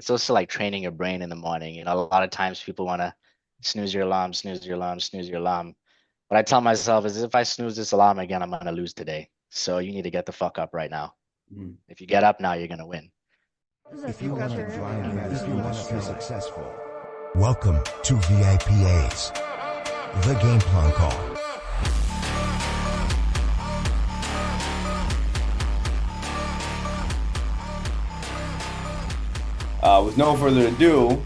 it's also like training your brain in the morning. You know, a lot of times people want to snooze your alarm, snooze your alarm, snooze your alarm. But I tell myself is if I snooze this alarm again, I'm gonna lose today. So you need to get the fuck up right now. Mhm. If you get up now, you're gonna win. If you want to drive and if you want to be successful, welcome to VIPAs, the game plan call. With no further ado,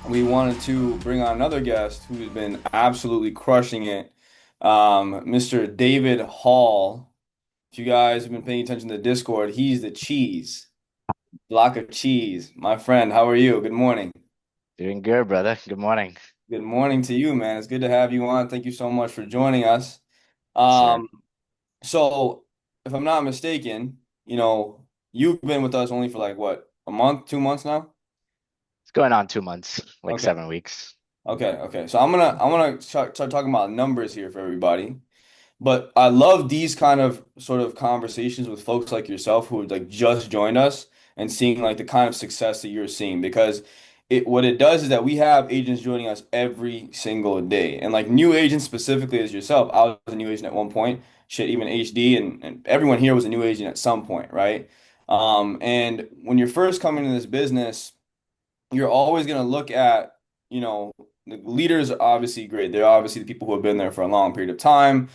we wanted to bring on another guest who's been absolutely crushing it, Mr. David Hall. If you guys have been paying attention to the Discord, he's the cheese, block of cheese. My friend, how are you? Good morning. Doing good, brother. Good morning. Good morning to you, man. It's good to have you on. Thank you so much for joining us. Yes, sir. Um, so, if I'm not mistaken, you've been with us only for like what, a month, 2 months now? It's going on 2 months, like Okay. 7 weeks. Okay. So I'm gonna start talking about numbers here for everybody. But I love these kind of sort of conversations with folks like yourself who like just joined us and seeing like the kind of success that you're seeing because what it does is that we have agents joining us every single day. And like new agents specifically as yourself, I was a new agent at one point, shit, even HD and everyone here was a new agent at some point, right? And when you're first coming into this business, you're always going to look at, the leaders are obviously great. They're obviously the people who have been there for a long period of time.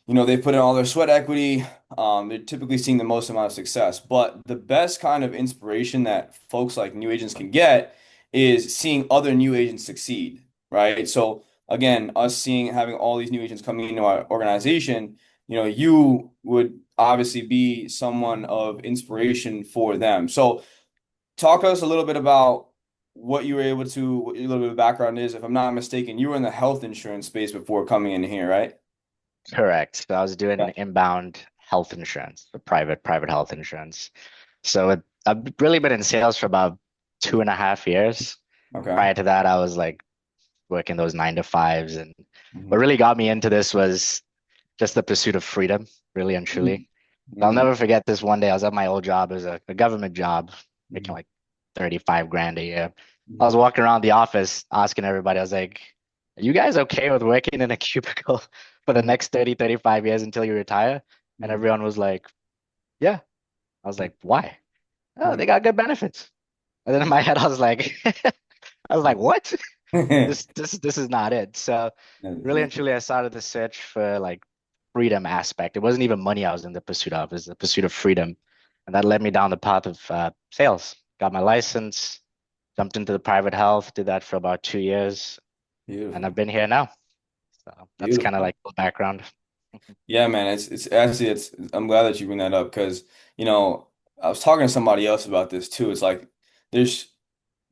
They've put in all their sweat equity. They're typically seeing the most amount of success. But the best kind of inspiration that folks like new agents can get is seeing other new agents succeed, right? So again, us having all these new agents coming into our organization, you would obviously be someone of inspiration for them. So talk to us a little bit about what your little bit of background is. If I'm not mistaken, you were in the health insurance space before coming in here, right? Correct. So I was doing Yeah. inbound health insurance, the private health insurance. I've really been in sales for about 2.5 years. Okay. Prior to that, I was like working those 9 to 5s, and what Mhm. really got me into this was just the pursuit of freedom, really and Mhm. truly. I'll Mhm. never forget this one day. I was at my old job as a government job, making Mhm. like 35 grand a year. I was Mhm. walking around the office asking everybody, I was like, are you guys okay with working in a cubicle for the Mhm. next 30, 35 years until you retire? And Mhm. everyone was like, yeah. I was like, why? Oh, Mhm. they got good benefits. And then in my head, I was like, I was like, what? This is not it. So really and truly, I started the search for like freedom aspect. It wasn't even money I was in the pursuit of, it was the pursuit of freedom. And that led me down the path of sales. Got my license, jumped into the private health, did that for about 2 years, and I've Beautiful. been here now. So that's kind of Beautiful. like the background. Yeah, man, it's actually it's I'm glad that you bring that up because, I was talking to somebody else about this too. It's like there's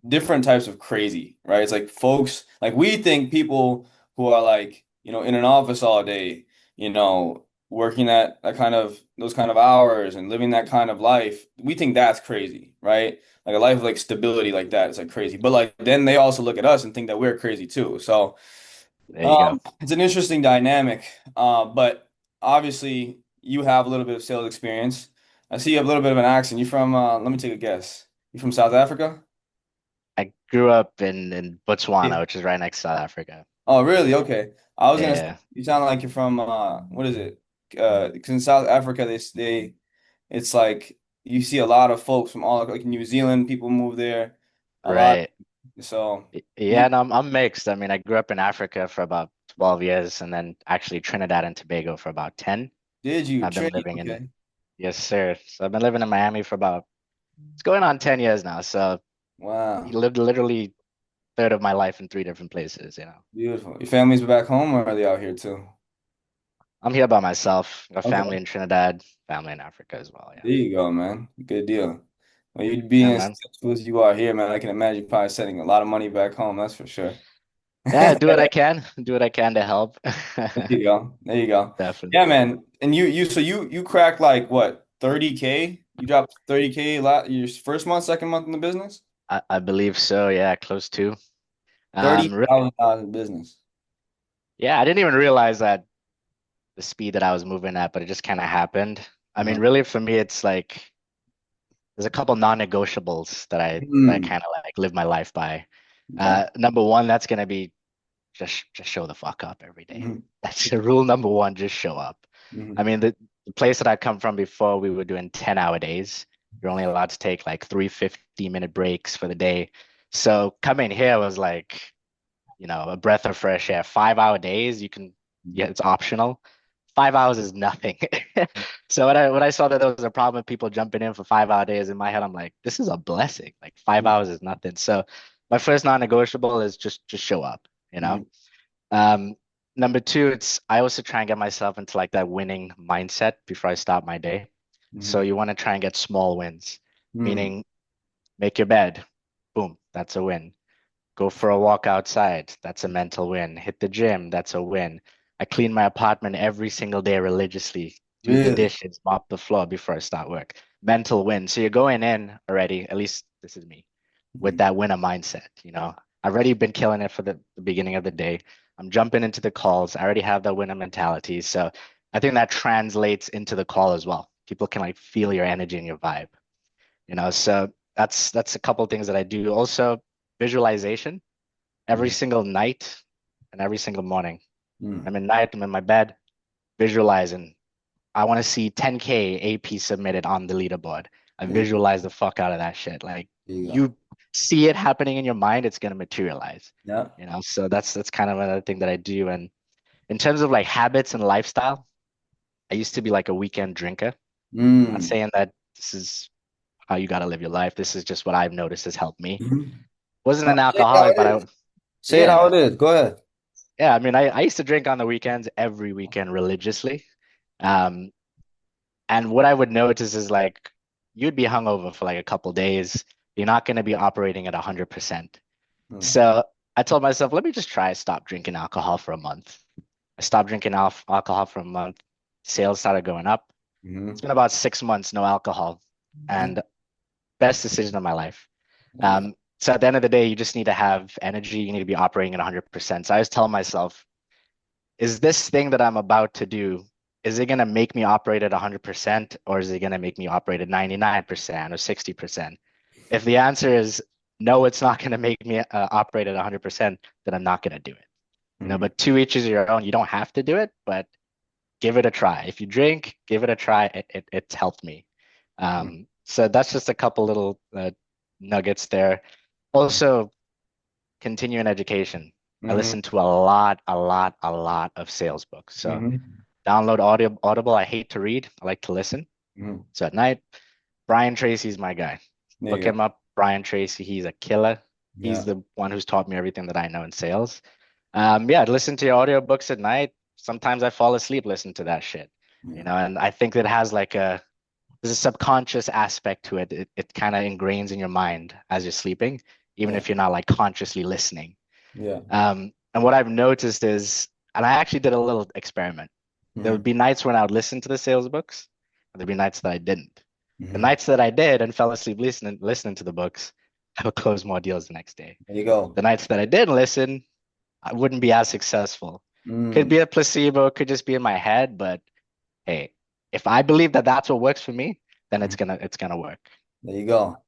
different types of crazy, right? It's like folks, like we think people who are like, in an office all day, working at that kind of those kind of hours and living that kind of life, we think that's crazy, right? Like a life of like stability like that is like crazy. But like then they also look at us and think that we're crazy too. So There you go. it's an interesting dynamic. But obviously you have a little bit of sales experience. I see you have a little bit of an accent. You from let me take a guess. You from South Africa? I grew up in Yeah. Botswana, which is right next to South Africa. Oh, really? Okay. I was gonna say Yeah, you sound like you're from what is it? 'Cause in South Africa they it's like you see a lot of folks from all like New Zealand, people move there a lot. right. So Yeah, no, I'm mixed. I mean, I grew up in Africa for about 12 years and then actually Trinidad and Tobago for about 10. did you I've been Trini? living in, Okay. yes, sir. So I've been living in Miami for about, it's going on 10 years now. So I Wow. lived literally third of my life in three different places, you know. Beautiful. Your family's back home or are they out here too? I'm here by myself. Got family Okay. in Trinidad, family in Africa as well. Yeah. There you go, man. Good deal. Well, you Yeah, being as man. successful as you are here, man, I can imagine you probably sending a lot of money back home, that's for sure. Yeah, do what I can. Do what I can to help. There you go. There you go. Yeah, Definitely. man. And you cracked like what, 30K? You dropped 30K your first month, second month in the business? I believe so. Yeah, close to. Really, $30,000 in business. yeah, I didn't even realize that the speed that I was moving at, but it just kind of happened. I Uh-huh. mean, really for me, it's like there's a couple non-negotiables that I Mm, kind of like live my life by. okay. Number one, that's gonna be just show the fuck up every day. Mhm, That's the rule number one, just show up. I mhm, mean, the place that I come from before, we were doing 10-hour days. You're only allowed to take like three 50-minute breaks for the day. So coming here was like, a breath of fresh air. 5-hour days, yeah, it's optional. 5 hours is nothing. So when I saw that there was a problem with people jumping in for 5-hour days, in my head, I'm like, this is a blessing. Like 5 hours is nothing. So my first non-negotiable is just show up, you know. mhm, Um, Number two, it's I also try and get myself into like that winning mindset before I start my day. So mhm, you want to try and get small wins, mhm, meaning make your bed, boom, that's a win. Go for a walk outside. That's a mental win. Hit the gym. That's a win. I clean my apartment every single day religiously. Do the really? dishes, mop the floor before I start work. Mental win. So you're going in already, at least this is me, with Mhm, that winner mindset. I've already been killing it for the beginning of the day. I'm jumping into the calls. I already have that winner mentality. So I think that translates into the call as well. People can like feel your energy and your vibe. So that's a couple things that I do. Also, visualization every mhm, single night and every single morning. mhm. I'm in my bed, visualizing. I want to see 10K AP submitted on the leaderboard. I There you go. visualize the fuck out of that shit. Like There you go. you see it happening in your mind, it's gonna materialize. Yeah. So that's kind of another thing that I do. And in terms of like habits and lifestyle, I used to be like a weekend drinker. Not Mm. saying that this is how you gotta live your life. This is just what I've noticed has helped me. Mhm. Wasn't No, an say it how alcoholic, it but is. Say it how yeah, it is. Go ahead. yeah. I mean, I used to drink on the weekends every weekend religiously. Um, and what I would notice is like you'd be hungover for like a couple days. You're not going to be operating at 100%. Mm. So I told myself, let me just try stop drinking alcohol for a month. I stopped drinking alcohol for a month. Sales started going up. It's Mhm. been about 6 months, no alcohol, and best decision of my life. There you go. So at the end of the day, you just need to have energy. You need to be operating at 100%. So I was telling myself, is this thing that I'm about to do, is it going to make me operate at 100% or is it going to make me operate at 99% or 60%? If the answer is no, it's not going to make me operate at 100%, then I'm not going to do it. Mhm. But to each is your own. You don't have to do it, but give it a try. If you drink, give it a try. It's helped me. So that's just a couple little nuggets there. Also, continuing education. I Mhm. listen to a lot of sales books. So Mhm. download Audible. I hate to read. I like to listen. Mhm. So at night, Brian Tracy's my guy. There Look you go. him up. Brian Tracy. He's a killer. He's Yeah. the one who's taught me everything that I know in sales. Yeah, listen to your audiobooks at night. Sometimes I fall asleep listening to that shit. Yeah. And I think it has like there's a subconscious aspect to it. It kind of ingrains in your mind as you're sleeping, even Yeah. if you're not like consciously listening. Yeah. And what I've noticed is, and I actually did a little experiment. There would Mhm. be nights when I would listen to the sales books, and there'd be nights that I didn't. The Mhm. nights that I did and fell asleep listening to the books, I would close more deals the next day. There you go. The nights that I didn't listen, I wouldn't be as successful. Could Mm. be a placebo, could just be in my head, but hey, if I believe that that's what works for me, then Mhm. it's gonna work. There you go.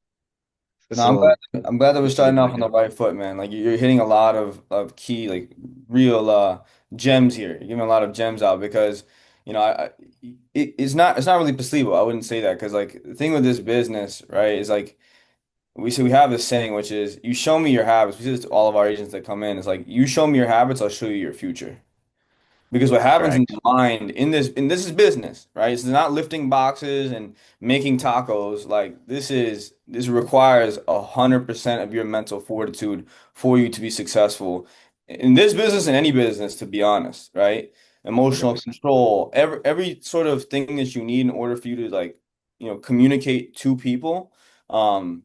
This No, is a little I'm glad that we're starting deep off on the nugget. right foot, man. Like you're hitting a lot of key, like real gems here. You're giving a lot of gems out because, it's not really placebo. I wouldn't say that because like the thing with this business, right, is like we have this saying which is you show me your habits. We say this to all of our agents that come in. It's like you show me your habits, I'll show you your future. Because what happens in Correct. the mind in this is business, right? It's not lifting boxes and making tacos. Like this requires 100% of your mental fortitude for you to be successful in this business and any business, to be honest, right? Emotional 100%. control, every sort of thing that you need in order for you to like, communicate to people. Um,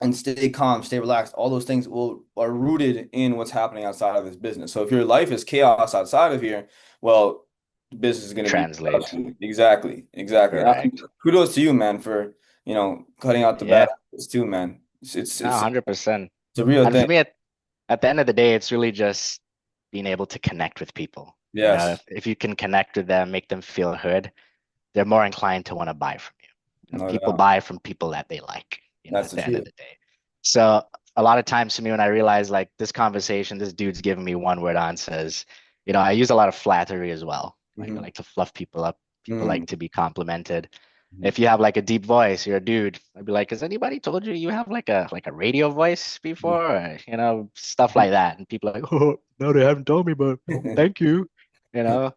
and stay calm, stay relaxed. All those things are rooted in what's happening outside of this business. So if your life is chaos outside of here, well, the business is going to be Translate. exactly, exactly. Correct. Kudos to you, man, for cutting out the bad Yeah. habits too, man. It's No, it's 100%. it's a real And thing. for me, at the end of the day, it's really just being able to connect with people. Yes. If you can connect with them, make them feel heard, they're more inclined to want to buy from you. No People doubt. buy from people that they like, That's at the the end of truth. the day. So a lot of times for me, when I realize like this conversation, this dude's giving me one word answers, I use a lot of flattery as well. Like I Hmm. like to fluff people up. People Hmm. like to be complimented. If you have like a deep voice, you're a dude. I'd be like, has anybody told you you have like a radio voice before? Or, stuff like that. And people are like, oh, no, they haven't told me, but thank you. You know,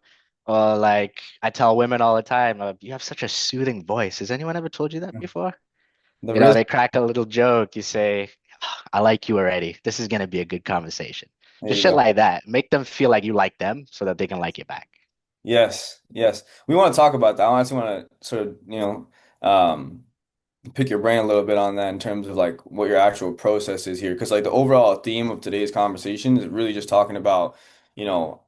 or like I tell women all the time, you have such a soothing voice. Has anyone ever told you that before? The risk. They crack a little joke. You say, I like you already. This is gonna be a good conversation. There Just you shit go. like that. Make them feel like you like them so that they can like you back. Yes, yes. We want to talk about that. I actually want to sort of, pick your brain a little bit on that in terms of like what your actual process is here. Because like the overall theme of today's conversation is really just talking about,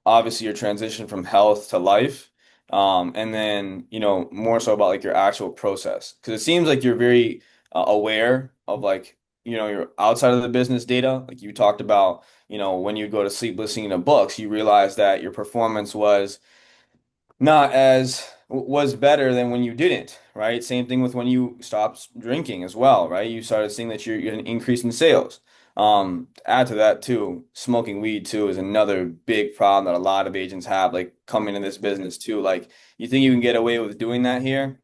obviously your transition from health to life. And then, more so about like your actual process. Because it seems like you're very aware of like, your outside of the business data. Like you talked about, when you go to sleep listening to books, you realize that your performance not as was better than when you didn't, right? Same thing with when you stopped drinking as well, right? You started seeing that you're an increase in sales. To add to that too, smoking weed too is another big problem that a lot of agents have, like coming in this business too. Like you think you can get away with doing that here?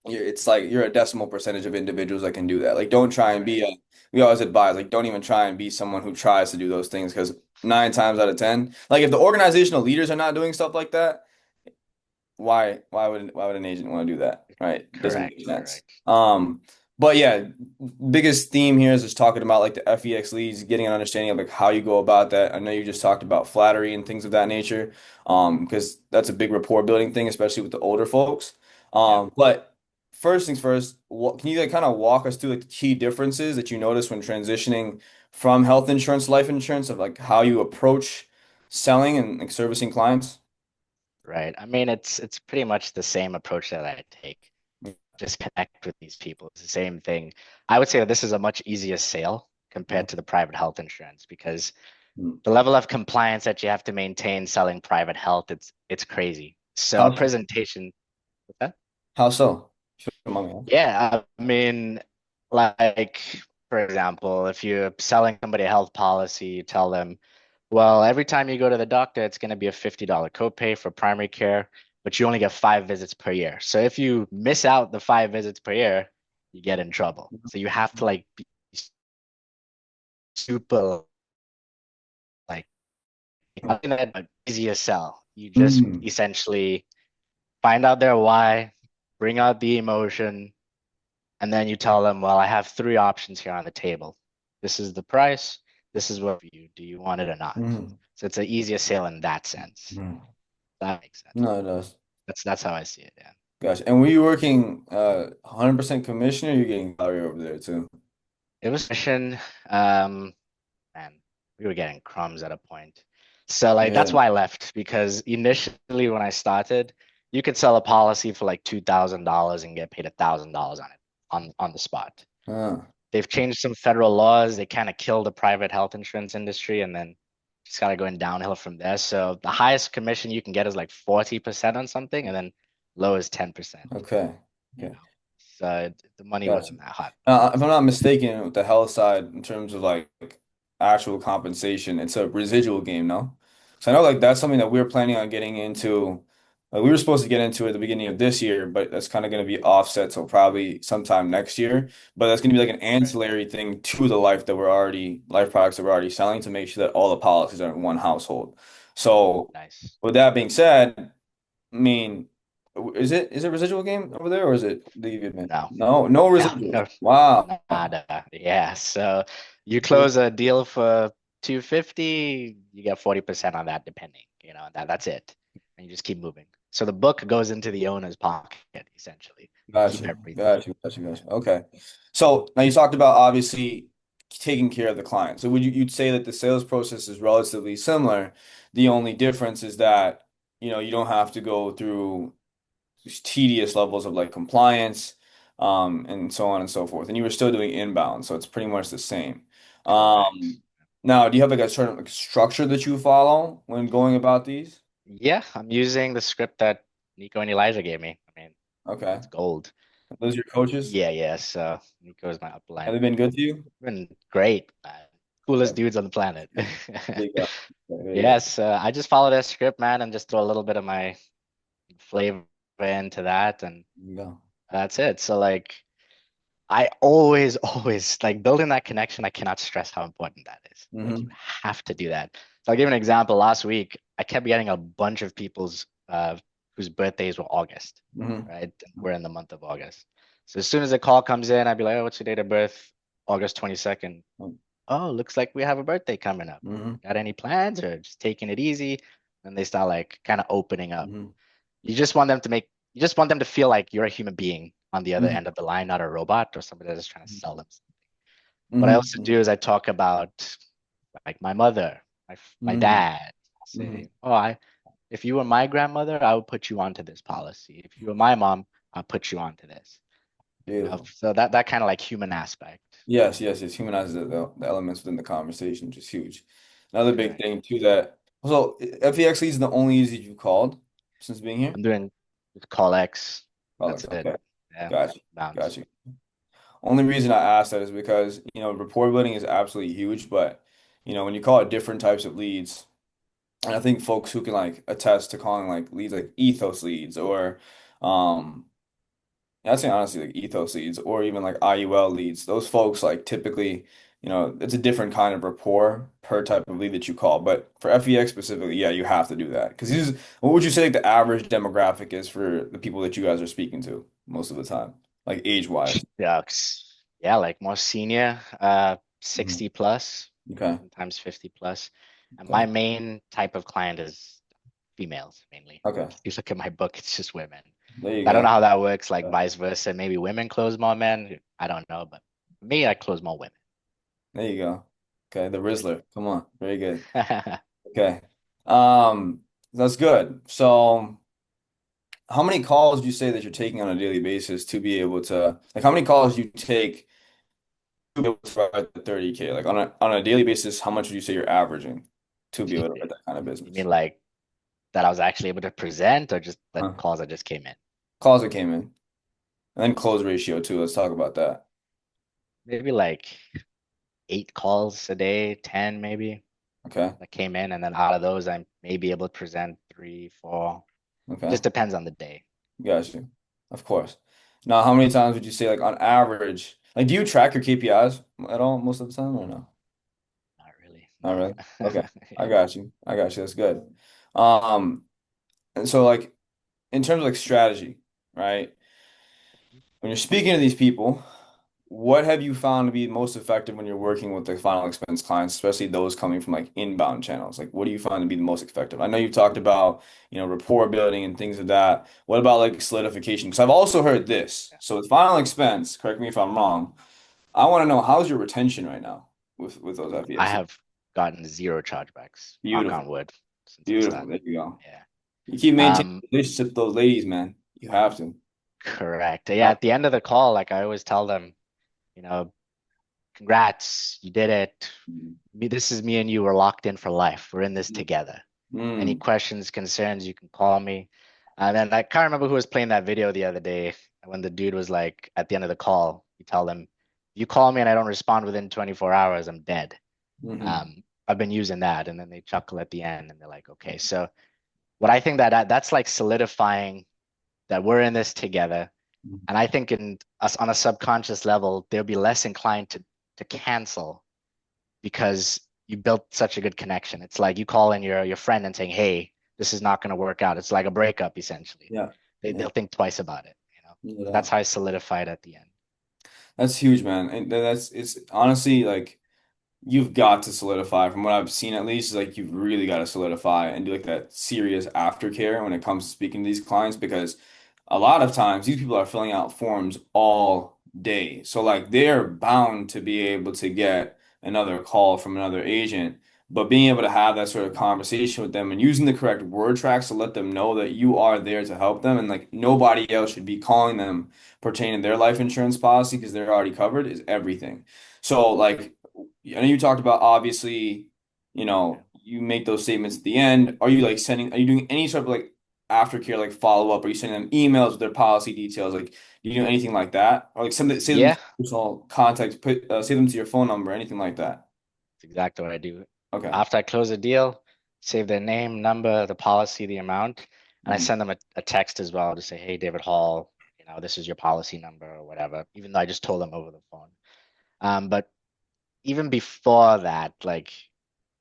It's like you're a decimal percentage of individuals that can do that. Like don't try and be Right. we always advise, like don't even try and be someone who tries to do those things because 9 times out of 10, like if the organizational leaders are not doing stuff like that, why would an agent want to do that, right? It doesn't Correct. make sense. Correct. But yeah, biggest theme here is just talking about like the FEX leads, getting an understanding of like how you go about that. I know you just talked about flattery and things of that nature, because that's a big rapport building thing, especially with the older folks. Yep. But first things first, can you like kind of walk us through like the key differences that you notice when transitioning from health insurance to life insurance of like how you approach selling and like servicing clients? Right. I mean, it's pretty much the same approach that I take. Just connect with these people. It's the same thing. I would say that this is a much easier sale compared to the private health insurance because Mhm. the level of compliance that you have to maintain selling private health, it's crazy. So a How presentation, what's that? how so? If you don't mind me asking. Yeah, I mean, like for example, if you're selling somebody a health policy, you tell them, well, every time you go to the doctor, it's going to be a $50 copay for primary care, but you only get 5 visits per year. So if you miss out the 5 visits per year, you get in trouble. So you have to like be super like nothing that easier sell. You just Mm, essentially find out their why, bring out the emotion, and then you tell them, well, I have three options here on the table. This is the price. This is what for you. Do you want it or not? mm, So it's an easier sale in that sense. mm. That makes sense. No, it does. That's how I see it. Yeah. Gotcha. And were you working 100% commission or you getting salary over there too? It was mission. Um, and we were getting crumbs at a point. So like Yeah. that's why I left because initially when I started, you could sell a policy for like $2,000 and get paid $1,000 on it on the spot. Uh, They've changed some federal laws. They kind of killed the private health insurance industry and then just kind of going downhill from there. So the highest commission you can get is like 40% on something and then low is 10%, okay. you Okay. know. So the money Gotcha. wasn't that hot. If I'm not mistaken, with the health side, in terms of like actual compensation, it's a residual game, no? So I know like that's something that we're planning on getting into. Like we were supposed to get into at the beginning of this year, but that's kind of going to be offset till probably sometime next year. But that's going to be like an Right. ancillary thing to the life products that we're already selling to make sure that all the policies are in one household. So Nice. with that being said, I mean, is it residual game over there or is it the admit? No, No, no no, residual. no, Wow. nada. Yeah. So you close a deal for 250, you get 40% on that, depending, that's it. And you just keep moving. So the book goes into the owner's pocket, essentially. They keep Gotcha. everything. Gotcha. Gotcha. Gotcha. Okay. So now you talked about obviously taking care of the client. So you'd say that the sales process is relatively similar. The only difference is that, you don't have to go through these tedious levels of like compliance, and so on and so forth. And you were still doing inbound, so it's pretty much the same. Correct. Now, do you have like a certain like structure that you follow when going about these? Yeah, I'm using the script that Nico and Elijah gave me. I mean, Okay. it's gold. Those are your coaches? Yeah. So Nico is my Have upline. they been good to you? Been great, man. Coolest Okay. dudes on the planet. There you go. Okay, there you go. Yes, I just follow their script, man, and just throw a little bit of my flavor into that, and There you go. that's it. So like, I always, always like building that connection. I cannot stress how important that is. Like you Hmm. have to do that. So I'll give you an example. Last week, I kept getting a bunch of people's whose birthdays were August, Hmm. right? We're in the month of August. So as soon as the call comes in, I'd be like, "Oh, what's your date of birth?" August 22nd. Oh, looks like we have a birthday coming up. Hmm. Got any plans or just taking it easy? And they start like kind of opening up. Hmm. You just want them to feel like you're a human being on the other Hmm. end of the line, not a robot or somebody that's trying to sell them. What I also Hmm. do is I talk about like my mother, my Hmm. dad. I Hmm. say, oh, if you were my grandmother, I would put you onto this policy. If you were my mom, I'll put you onto this. Beautiful. So that kind of like human aspect. Yes, yes, it humanizes the elements within the conversation, which is huge. Another big Correct. thing too that so FEX leads the only leads that you've called since being here? I'm doing call X. That's Alex, it. okay. Yeah. Gotcha. Bounce. Gotcha. Only reason I asked that is because, rapport building is absolutely huge, but when you call it different types of leads, and I think folks who can like attest to calling like leads like ethos leads or um I'd say honestly like ethos leads or even like IUL leads, those folks like typically, it's a different kind of rapport per type of lead that you call. But for FEX specifically, yeah, you have to do that. Because what would you say like the average demographic is for the people that you guys are speaking to most of the time, like age wise? Yeah. Yeah, like more senior, Mhm. 60 plus, Okay. sometimes 50 plus. And my Okay. main type of client is females mainly. Okay. If you look at my book, it's just women. There you I don't know go. how that works, like vice versa. Maybe women close more men. I don't know, but for me, I close more women. There you go. Okay, the Rizzler. Come on. Very good. Okay. Um, that's good. So how many calls do you say that you're taking on a daily basis to be able to like how many calls do you take to be able to write the 30K? Like on a daily basis, how much would you say you're averaging to be able to write that kind of You mean business? like that I was actually able to present or just the Huh? calls that just came in? Calls that came in. And then close ratio too. Let's talk about that. Maybe like 8 calls a day, 10 maybe Okay. that came in. And then out of those, I may be able to present three, four. It Okay. just depends on the day. Gotcha. Of course. Now, how many times would you say like on average, like do you track your KPIs at all most of the time or no? Not really, Not really. no. Okay. I Yeah. got you. I got you. That's good. Um, and so like in terms of like strategy, right? When you're speaking to these people, what have you found to be most effective when you're working with the final expense clients, especially those coming from like inbound channels? Like, what do you find to be the most effective? I know you've talked about, rapport building and things of that. What about like solidification? Because I've also heard this. So with final expense, correct me if I'm wrong, I want to know how's your retention right now with those I FEXs? have gotten zero chargebacks, knock on Beautiful. wood, since I Beautiful. started. There you go. Yeah. You keep maintaining Um, relationships with those ladies, man. You have to. correct. Yeah, at the end of the call, like I always tell them, you know, congrats, you did it. This is me and you. We're locked in for life. We're in this together. Any Mm, questions, concerns, you can call me. And then I can't remember who was playing that video the other day when the dude was like, at the end of the call, you tell them, you call me and I don't respond within 24 hours, I'm dead. hmm. I've been using that. And then they chuckle at the end and they're like, okay. So what I think that's like solidifying that we're in this together. And I think in us on a subconscious level, they'll be less inclined to cancel because you built such a good connection. It's like you call in your friend and saying, "Hey, this is not going to work out." It's like a breakup essentially. Yeah. Yeah. They'll think twice about it, you know. No So that's doubt. how I solidified at the end. That's huge, man. And it's honestly like you've got to solidify from what I've seen at least, is like you've really got to solidify and do like that serious aftercare when it comes to speaking to these clients because a lot of times these people are filling out forms all day. So like they're bound to be able to get another call from another agent, but being able to have that sort of conversation with them and using the correct word tracks to let them know that you are there to help them and like nobody else should be calling them pertaining to their life insurance policy because they're already covered is everything. So like I know you talked about obviously, Yeah. you make those statements at the end. Are you doing any sort of like aftercare, like follow up? Are you sending them emails with their policy details? Like, Do you do anything like that? Or like say them to Yeah, personal contact, say them to your phone number, anything like that. that's exactly what I do. Okay. After I close a deal, save their name, number, the policy, the amount, and I Mm. send them a text as well to say, hey, David Hall, this is your policy number or whatever, even though I just told them over the phone. But even before that, like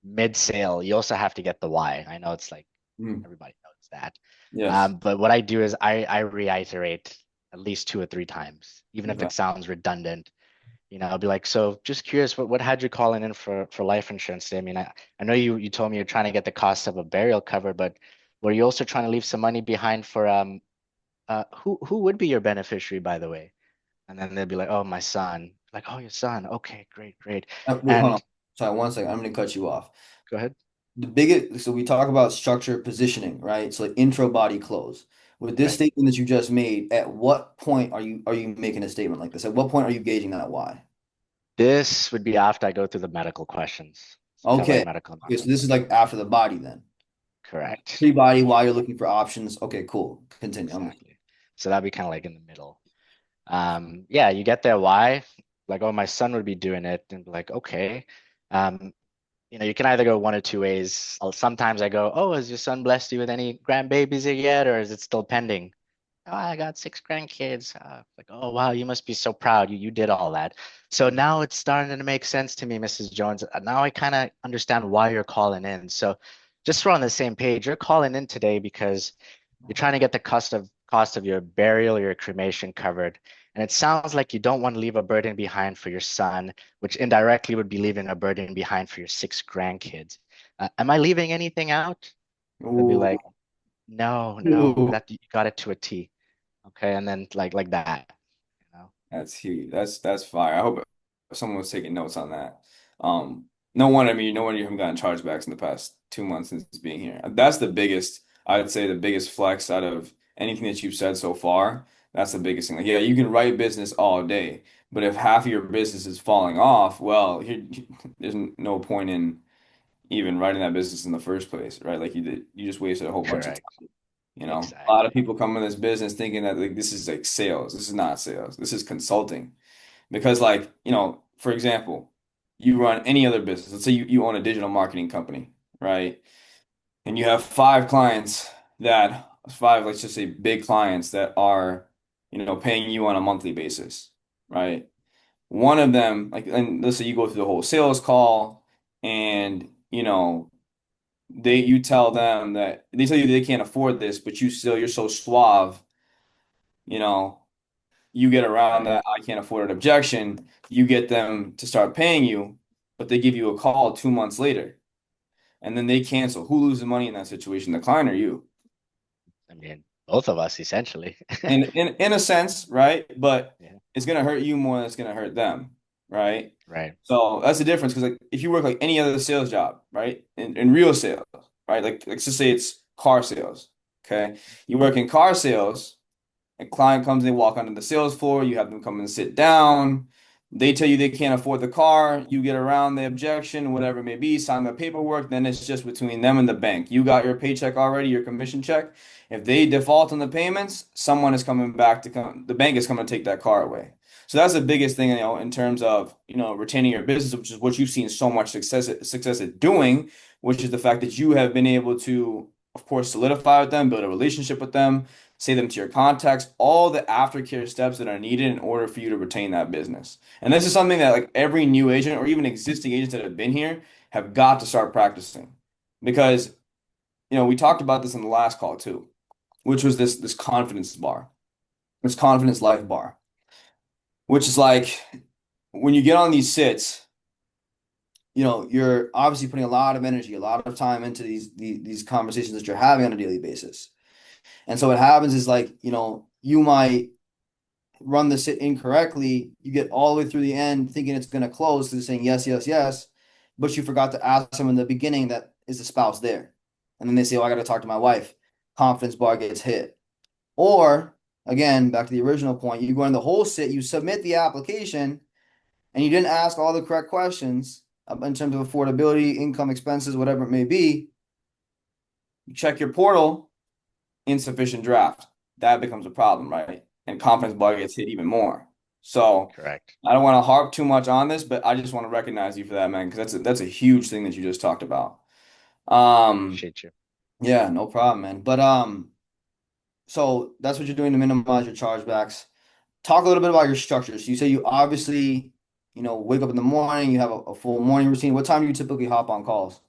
mid sale, you also have to get the why. I know it's like Mm. everybody knows that. Yes. But what I do is I reiterate at least 2 or 3 times, even if Okay. it sounds redundant. I'll be like, so just curious, what had you calling in for life insurance today? I mean, I know you told me you're trying to get the cost of a burial covered, but were you also trying to leave some money behind for who would be your beneficiary, by the way? And then they'll be like, oh, my son. Like, oh, your son. Okay, great, great. Wait, hold on. And Sorry, 1 second. I'm going to cut you off. go ahead. The biggest, so we talk about structure positioning, right? So like intro, body, close. With this Right. statement that you just made, at what point are you making a statement like this? At what point are you gauging that why? This would be after I go through the medical questions. It's kind of like Okay. medical Okay, so malpractice. this is like after the body then. Correct. Pre-body, Yeah, while you're looking for options. Okay, cool. Continue. exactly. So that'd be kind of like in the middle. Yeah, you get there why, like, oh, my son would be doing it, and be like, okay. Um, you can either go one or two ways. Sometimes I go, oh, has your son blessed you with any grandbabies yet, or is it still pending? Oh, I got 6 grandkids. Like, oh wow, you must be so proud. You did all that. So now it's starting to make sense to me, Mrs. Jones. Now I kind of understand why you're calling in. So just so we're on the same page, you're calling in today because you're trying to get the cost of your burial, your cremation covered. And it sounds like you don't want to leave a burden behind for your son, which indirectly would be leaving a burden behind for your 6 grandkids. Am I leaving anything out? They'll be Ooh, like, no, no, ooh, that you got it to a T. Okay, and then like that, you know. that's huge. That's fire. I hope someone was taking notes on that. No wonder, I mean, no wonder you haven't gotten chargebacks in the past 2 months since being here. That's the biggest, I'd say the biggest flex out of anything that you've said so far. That's the biggest thing. Like, yeah, you can write business all day, but if half of your business is falling off, well, there's no point in even writing that business in the first place, right? Like you did, you just wasted a whole bunch of Correct. time. A lot of Exactly. people come in this business thinking that like this is like sales. This is not sales. This is consulting. Because like, for example, you run any other business. Let's say you own a digital marketing company, right? And you have five, let's just say big clients that are, paying you on a monthly basis, right? One of them, like, and let's say you go through the whole sales call and, you tell them that they tell you they can't afford this, but you're so suave, you know, you get around Right. that I can't afford an objection, you get them to start paying you, but they give you a call 2 months later and then they cancel. Who loses money in that situation, the client or you? I mean, both of us essentially. And in a sense, right? But Yeah. it's gonna hurt you more than it's gonna hurt them, right? Right. So that's the difference because like if you work like any other sales job, right? In real sales, right? Like let's just say it's car sales. Okay. You work in car sales. A client comes, they walk onto the sales floor, you have them come and sit down. They tell you they can't afford the car, you get around the objection, whatever it may be, sign the paperwork, then it's just between them and the bank. You got your paycheck already, your commission check. If they default on the payments, someone is coming back to come, the bank is coming to take that car away. So that's the biggest thing, in terms of, retaining your business, which is what you've seen so much success at doing, which is the fact that you have been able to, of course, solidify with them, build a relationship with them, say them to your contacts, all the aftercare steps that are needed in order for you to retain that business. And this is something that like every new agent or even existing agents that have been here have got to start practicing. Because, we talked about this in the last call too, which was this confidence bar, this confidence life bar, which is like when you get on these sits, you're obviously putting a lot of energy, a lot of time into these conversations that you're having on a daily basis. And so what happens is like, you might run the sit incorrectly. You get all the way through the end thinking it's going to close because it's saying yes, yes, yes. But you forgot to ask them in the beginning that is the spouse there. And then they say, oh, I got to talk to my wife. Confidence bar gets hit. Or again, back to the original point, you go in the whole sit, you submit the application, and you didn't ask all the correct questions in terms of affordability, income, expenses, whatever it may be. You check your portal, insufficient draft. That becomes a problem, right? and confidence bar gets hit even more. So Correct. I don't want to harp too much on this, but I just want to recognize you for that, man, because that's a huge thing that you just talked about. Um, Appreciate you. yeah, no problem, man. But so that's what you're doing to minimize your chargebacks. Talk a little bit about your structures. You say you obviously, wake up in the morning, you have a full morning routine. What time do you typically hop on calls?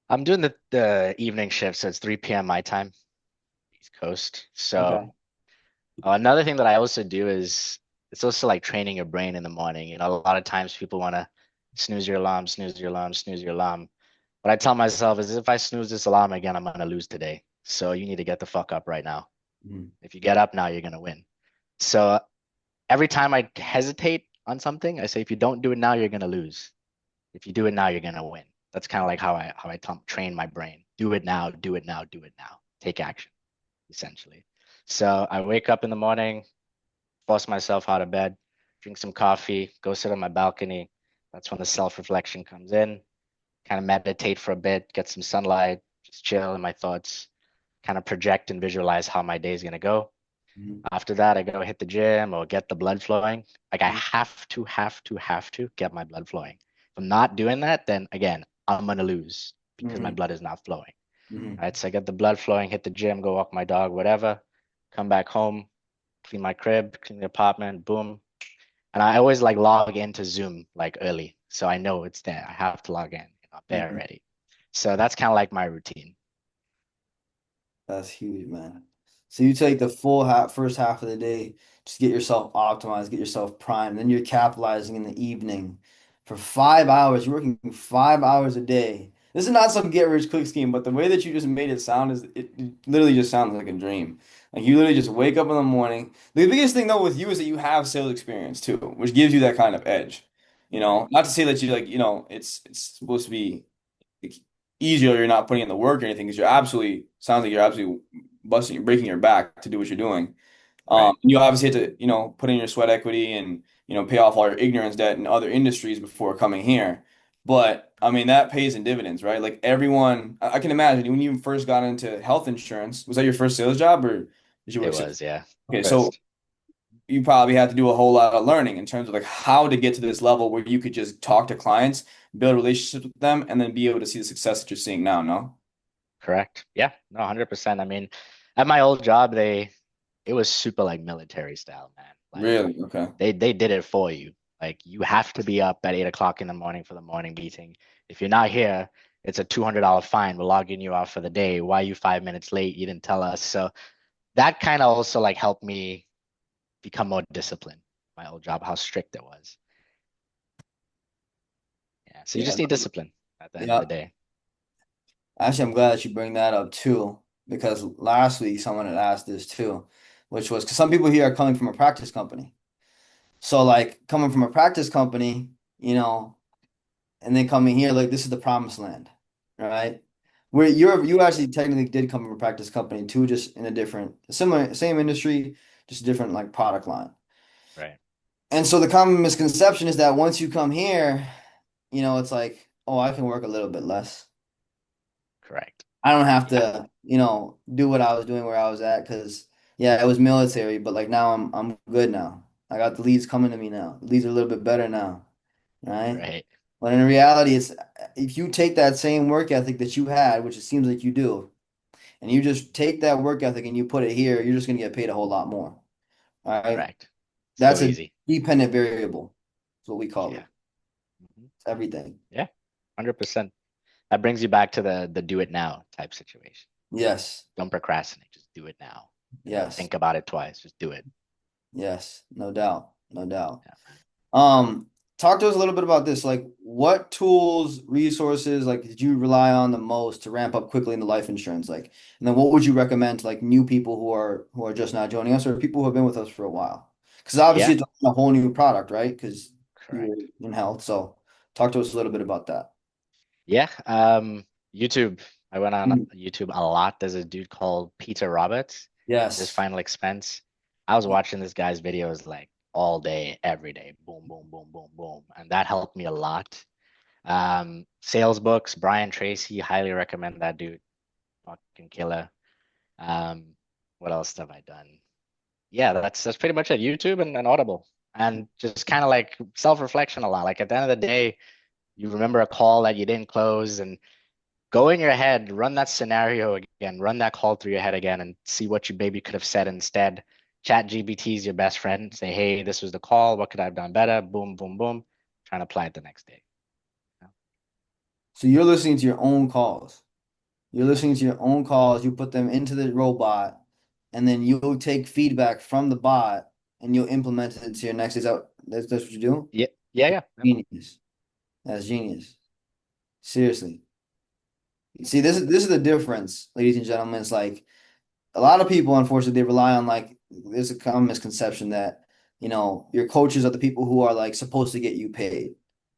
I'm doing the evening shift, so it's 3 p.m. my time, East Coast. So Okay. another thing that I also do is it's also like training your brain in the morning. A lot of times people want to snooze your alarm, snooze your alarm, snooze your alarm. What I tell myself is if I snooze this alarm again, I'm gonna lose today. So you need to get the fuck up right now. Mhm. If you get up now, you're gonna win. So every time I hesitate on something, I say if you don't do it now, you're gonna lose. If you do it now, you're gonna win. That's kind of like how I train my brain. Do it now, do it now, do it now. Take action, essentially. So I wake up in the morning, force myself out of bed, drink some coffee, go sit on my balcony. That's when the self-reflection comes in. Kind of meditate for a bit, get some sunlight, just chill in my thoughts, kind of project and visualize how my day is gonna go. Mhm. After that, I go hit the gym or get the blood flowing. Like I have to get my blood flowing. If I'm not doing that, then again, I'm gonna lose because my Mhm. blood is not flowing. Mhm. Right. So I get the blood flowing, hit the gym, go walk my dog, whatever, come back home, clean my crib, clean the apartment, boom. And I always like log into Zoom like early. So I know it's there. I have to log in, there Mhm. already. So that's kind of like my routine. That's huge, man. So you take the first half of the day, just get yourself optimized, get yourself primed. Then you're capitalizing in the evening for 5 hours. You're working 5 hours a day. This is not some get rich quick scheme, but the way that you just made it sound is it literally just sounds like a dream. Like you literally just wake up in the morning. The biggest thing though with you is that you have sales experience too, which gives you that kind of edge. Right. Not to say that you like, it's supposed to be like, easier. You're not putting in the work or anything because you're absolutely sounds like you're absolutely breaking your back to do what you're doing. Right. You obviously have to, put in your sweat equity and, pay off all your ignorance debt in other industries before coming here. But I mean, that pays in dividends, right? Like everyone, I can imagine when you first got into health insurance, was that your first sales job or did you It work sales? was, yeah. Okay, so First. you probably had to do a whole lot of learning in terms of like how to get to this level where you could just talk to clients, build relationships with them, and then be able to see the success that you're seeing now, no? Correct. Yeah, no, 100%. I mean, at my old job, it was super like military style, man. Like Really? Okay. they did it for you. Like you have to be up at 8 o'clock in the morning for the morning meeting. If you're not here, it's a $200 fine. We're logging you off for the day. Why are you 5 minutes late? You didn't tell us. So that kind of also like helped me become more disciplined. My old job, how strict it was. Yeah. So you Yeah. just need discipline at the end of Yeah. the day. Actually, I'm glad that you bring that up too, because last week someone had asked this too, which was because some people here are coming from a practice company. So like coming from a practice company, and then coming here, like this is the promised land, right? Where you actually technically did come from a practice company too, just in a different, similar, same industry, just a different like product line. Right. And so the common misconception is that once you come here, it's like, oh, I can work a little bit less. Correct. I don't have Yeah. to, do what I was doing where I was at because yeah, it was military, but like now I'm good now. I got the leads coming to me now. The leads are a little bit better now, right? Right. But in reality, it's if you take that same work ethic that you had, which it seems like you do, and you just take that work ethic and you put it here, you're just gonna get paid a whole lot more. All right. Correct. So That's a easy. dependent variable. That's what we call it. Yeah. Mhm. It's everything. Yeah. 100%. That brings you back to the do it now type situation. Yes. Don't procrastinate. Just do it now. Don't Yes. think about it twice. Just do it. Yes. No doubt. No doubt. Yeah, man. Um, Talk to us a little bit about this. Like, what tools, resources, like, did you rely on the most to ramp up quickly into life insurance? Like, and then what would you recommend to like new people who are just now joining us or people who have been with us for a while? Because obviously Yeah, it's a whole new product, right? Because you're correct. in health. So talk to us a little bit about that. Yeah. YouTube. I went on Mm. YouTube a lot. There's a dude called Peter Roberts. It's his Yes. final expense. I was watching this guy's videos like all day, every day. Boom, boom, boom, boom, boom. And that helped me a lot. Sales books, Brian Tracy, highly recommend that dude. Fucking killer. Um, what else have I done? yeah, that's pretty much it. YouTube and Audible. And just kind of like self-reflection a lot. Like at the end of the day, you remember a call that you didn't close and go in your head, run that scenario again, run that call through your head again and see what you maybe could have said instead. Chat GPT is your best friend. Say, hey, this was the call. What could I have done better? Boom, boom, boom. Try and apply it the next day. So you're listening to your own calls. You're listening to your own calls. You put them into the robot, and then you'll take feedback from the bot and you'll implement it into your next. Is that's what you do? Yeah, yeah, yeah. Yep. Genius. That's genius. Seriously. See, this is the difference, ladies and gentlemen. It's like a lot of people, unfortunately, they rely on like there's a common misconception that your coaches are the people who are like supposed to get you paid.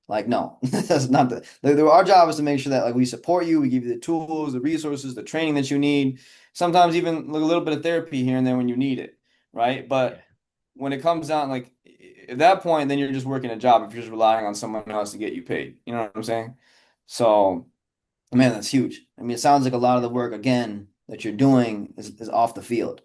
Like, no, that's not our job is to make sure that like we support you, we give you the tools, the resources, the training that you need. Sometimes even like a little bit of therapy here and there when you need it, right? Yeah. But when it comes down like at that point, then you're just working a job if you're just relying on someone else to get you paid. You know what I'm saying? So. Man, that's huge. I mean, it sounds like a lot of the work again that you're doing is off the field,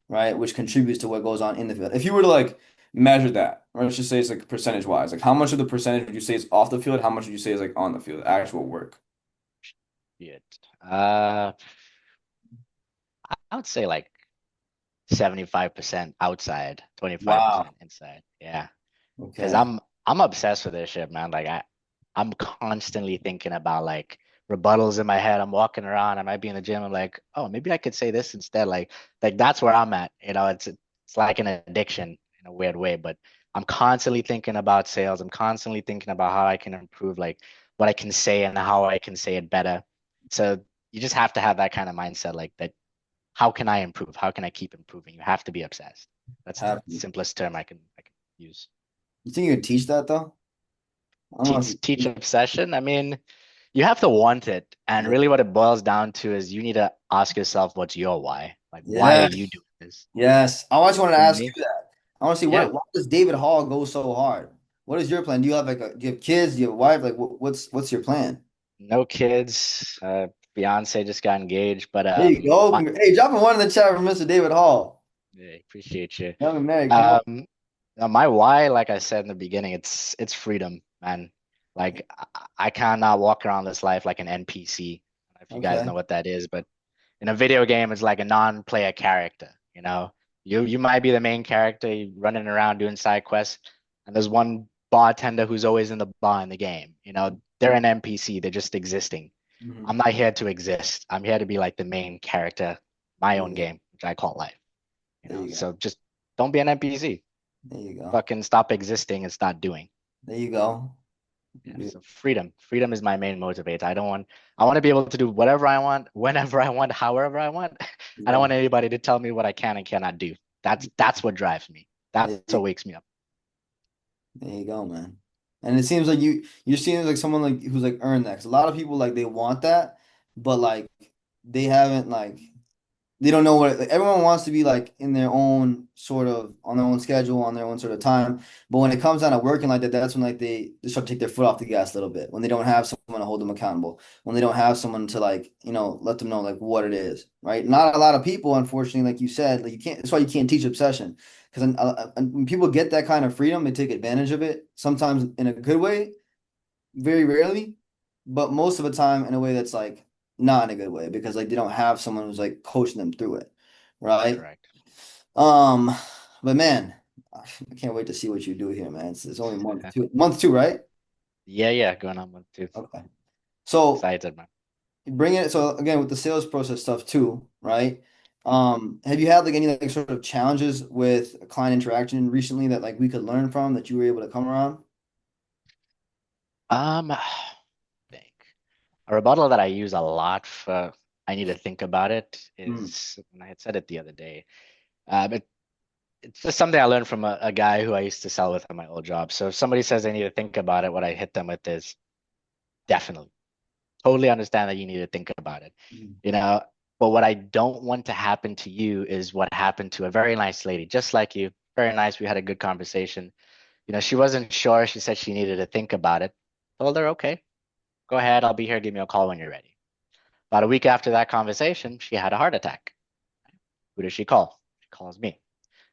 right? Which contributes to what goes on in the field. If you were to like measure that, or let's just say it's like percentage wise, like how much of the percentage would you say is off the field? How much would you say is like on the field, actual work? Yeah. I would say like 75% outside, Wow. 25% inside. Yeah. Because Okay. I'm obsessed with this shit, man. Like I'm constantly thinking about like rebuttals in my head. I'm walking around, I might be in the gym. I'm like, oh, maybe I could say this instead. Like that's where I'm at. It's like an addiction in a weird way, but I'm constantly thinking about sales. I'm constantly thinking about how I can improve, like what I can say and how I can say it better. So you just have to have that kind of mindset, like that. How can I improve? How can I keep improving? You have to be obsessed. That's the Have you. simplest term I can use. You think you could teach that though? I don't know if Teach you. obsession. I mean, you have to want it. And Yeah. really what it boils down to is you need to ask yourself, what's your why? Like, why are you Yes. doing this? Yes. I just wanted to For ask me, you that. I want to see yeah, why does David Hall go so hard? What is your plan? Do you have like do you have kids? Do you have a wife? Like what's your plan? no kids. Fiance just got engaged, but There you go. my, Hey, dropping one in the chat from Mr. David Hall. yeah, appreciate you. Young and married. Come on. Um, my why, like I said in the beginning, it's freedom, man. Like I cannot walk around this life like an NPC. I don't know if you guys Okay. know what that is, but in a video game, it's like a non-player character. You might be the main character running around doing side quests, and there's one bartender who's always in the bar in the game. They're an NPC. They're just existing. Mhm. I'm not here to exist. I'm here to be like the main character, my There own you go. game, which I call life. There you go. So just don't be an NPC. There you go. Fucking stop existing and start doing. There you go. Yeah, There so freedom. Freedom is my main motivator. I want to be able to do whatever I want, whenever I want, however I want. you I don't go. want anybody to tell me what I can and cannot do. That's what drives me. That's There what you, wakes me up. there you go, man. And it seems like you seem like someone like who's like earned that. 'Cause a lot of people like they want that, but like they haven't like they don't know what like, everyone wants to be like in their own sort of on their own schedule, on their own sort of time. But when it comes down to working like that, that's when like they start to take their foot off the gas a little bit. When they don't have someone to hold them accountable, when they don't have someone to like, let them know like what it is, right? Not a lot of people, unfortunately, like you said, like you can't. That's why you can't teach obsession because when people get that kind of freedom, they take advantage of it. Sometimes in a good way, very rarely, but most of the time in a way that's like not in a good way because like they don't have someone who's like coaching them through it, right? Correct. Um, but man, I can't wait to see what you do here, man. It's only month two, right? Yeah, yeah, going on month two. Okay. So Excited, man. bringing it so again with the sales process stuff too, right? Have you had like any like sort of challenges with client interaction recently that like we could learn from that you were able to come around? I think a rebuttal that I use a lot for I need to think about it Mm, is, and I had said it the other day. But it's just something I learned from a guy who I used to sell with at my old job. So if somebody says they need to think about it, what I hit them with is definitely. Totally understand that you need to think about it. mm, You know, but what I don't want to happen to you is what happened to a very nice lady, just like you. Very nice. We had a good conversation. She wasn't sure. She said she needed to think about it. Told her, okay, go ahead. I'll be here. Give me a call when you're ready. About a week after that conversation, she had a heart attack. Who does she call? She calls me.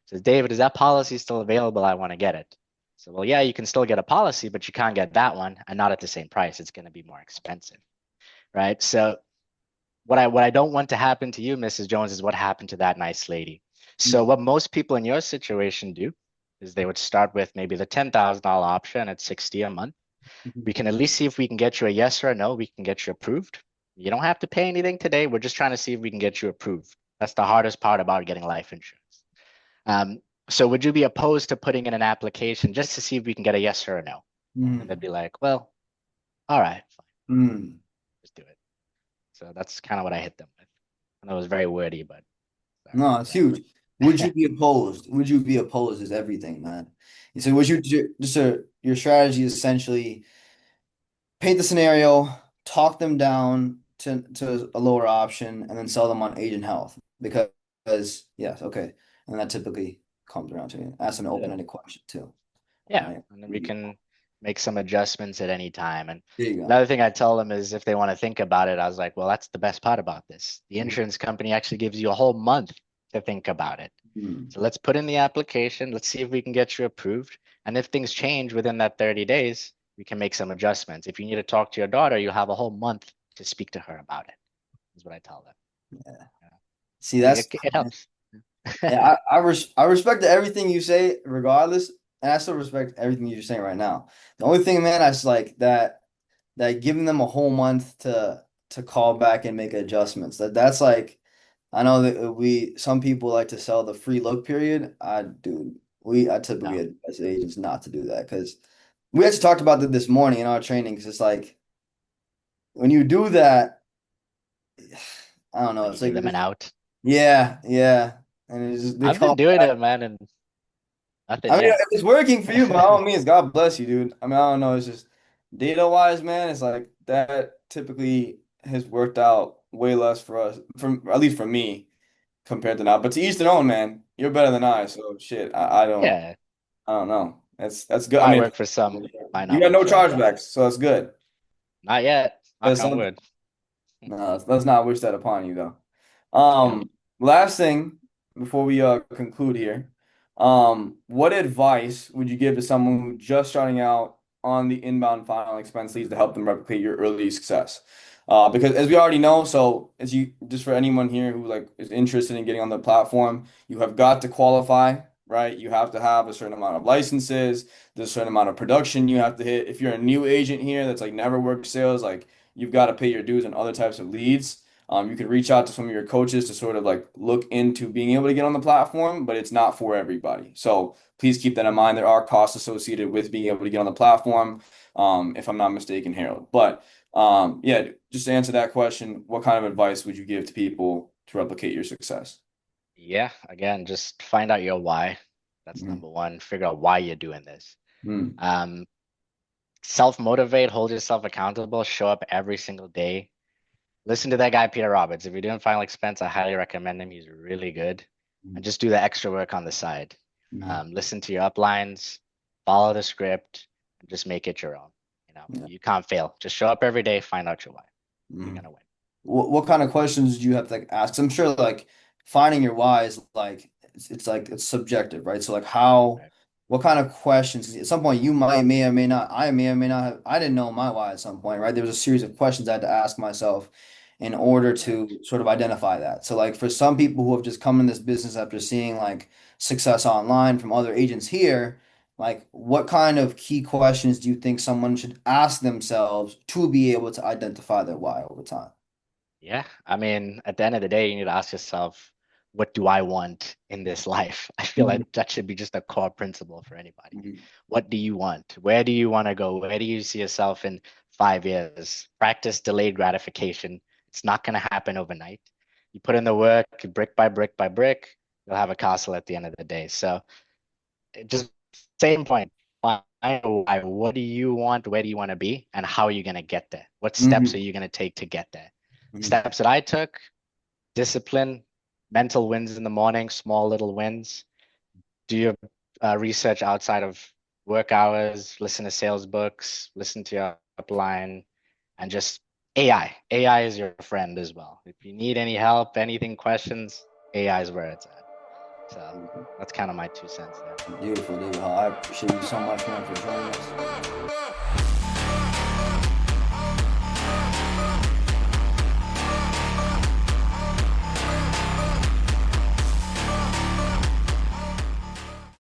Says, David, is that policy still available? I want to get it. So, well, yeah, you can still get a policy, but you can't get that one and not at the same price. It's going to be more expensive, right? So what I don't want to happen to you, Mrs. Jones, is what happened to that nice lady. So what most people in your situation do is they would start with maybe the $10,000 option at 60 a month. We can at least see if we can get you a yes or a no. We can get you approved. You don't have to pay anything today. We're just trying to see if we can get you approved. That's the hardest part about getting life insurance. So would you be opposed to putting in an application just to see if we can get a yes or a no? And they'd be like, well, all right, fine, just do it. So that's kind of what I hit them with. I know it was very wordy, but sorry. No, it's huge. Would you be opposed? Would you be opposed is everything, man. So would you your strategy is essentially paint the scenario, talk them down to a lower option, and then sell them on agent health because yes, okay, and that typically comes around to you. Ask an open-ended question too. Yeah, Right? and then we can make some adjustments at any time. And There you go. another thing I tell them is if they want to think about it, I was like, well, that's the best part about this. The insurance company actually gives you a whole month to think about it. So let's put in the application. Let's see if we can get you approved. And if things change within that 30 days, we can make some adjustments. If you need to talk to your daughter, you'll have a whole month to speak to her about it, is what I tell them. Yeah. See, So that's it helps. yeah, I respect everything you say regardless, and I still respect everything you're saying right now. The only thing, man, I just like that giving them a whole month to call back and make adjustments. That's like I know that some people like to sell the free look period. I typically No, advise agents not to do that because we actually talked about that this morning in our training. Because it's like when you do that, I don't know. when you It's give like them an out. yeah, yeah, and it's just they I've been call doing back. it, man, and nothing I mean, yet. if it's working for you, by all means, God bless you, dude. I mean, I don't know. It's just data wise, man. It's like that typically has worked out way less for us, from at least for me, compared to now. But to each their own, man. You're better than I, so shit. Yeah, I don't know. That's good. I might mean, work for some, might you not got work no for others. chargebacks, so that's good. Not yet. Knock That's on something. wood. No, let's not wish that upon you though. Yeah. Last thing before we conclude here. What advice would you give to someone who's just starting out on the inbound final expense leads to help them replicate your early success? Because as we already know, so as you just for anyone here who like is interested in getting on the platform, you have got to qualify, right? You have to have a certain amount of licenses, there's a certain amount of production you have to hit. If you're a new agent here that's like never worked sales, like you've got to pay your dues on other types of leads. You can reach out to some of your coaches to sort of like look into being able to get on the platform, but it's not for everybody. So please keep that in mind. There are costs associated with being able to get on the platform, if I'm not mistaken, Harold. But yeah, just to answer that question, what kind of advice would you give to people to replicate your success? Yeah, again, just find out your why. That's Mm, number one. Figure out why you're doing this. mm, Um, Self-motivate, hold yourself accountable, show up every single day. Listen to that guy, Peter Roberts. If you're doing final expense, I highly recommend him. He's really good. And just do the extra work on the side. mm, Listen to your uplines, follow the script, and just make it your own. yeah, You can't fail. Just show up every day, find out your why. You're mm. gonna win. What kind of questions do you have to like ask? 'Cause I'm sure like finding your why is like it's like it's subjective, right? So like how Right. what kind of questions? 'Cause at some point you might may or may not I may or may not have I didn't know my why at some point, right? There was a series of questions I had to ask myself in order Right. to sort of identify that. So like for some people who have just come in this business after seeing like success online from other agents here, like what kind of key questions do you think someone should ask themselves to be able to identify their why over time? Yeah, I mean, at the end of the day, you need to ask yourself, what do I want in this life? I feel Mhm, like that should be just a core principle for anybody. mhm, What do you want? Where do you want to go? Where do you see yourself in 5 years? Practice delayed gratification. It's not going to happen overnight. You put in the work, brick by brick by brick, you'll have a castle at the end of the day. So just same point. Find why. What do you want? Where do you want to be? And how are you going to get there? What steps are mhm, you going to take to get there? mhm. Steps that I took: discipline, mental wins in the morning, small little wins. Do your research outside of work hours, listen to sales books, listen to your upline, and just AI. AI is your friend as well. If you need any help, anything, questions, AI is where it's at. So that's kind of my 2 cents there. Beautiful, David Hall. I appreciate you so much, man, for joining us.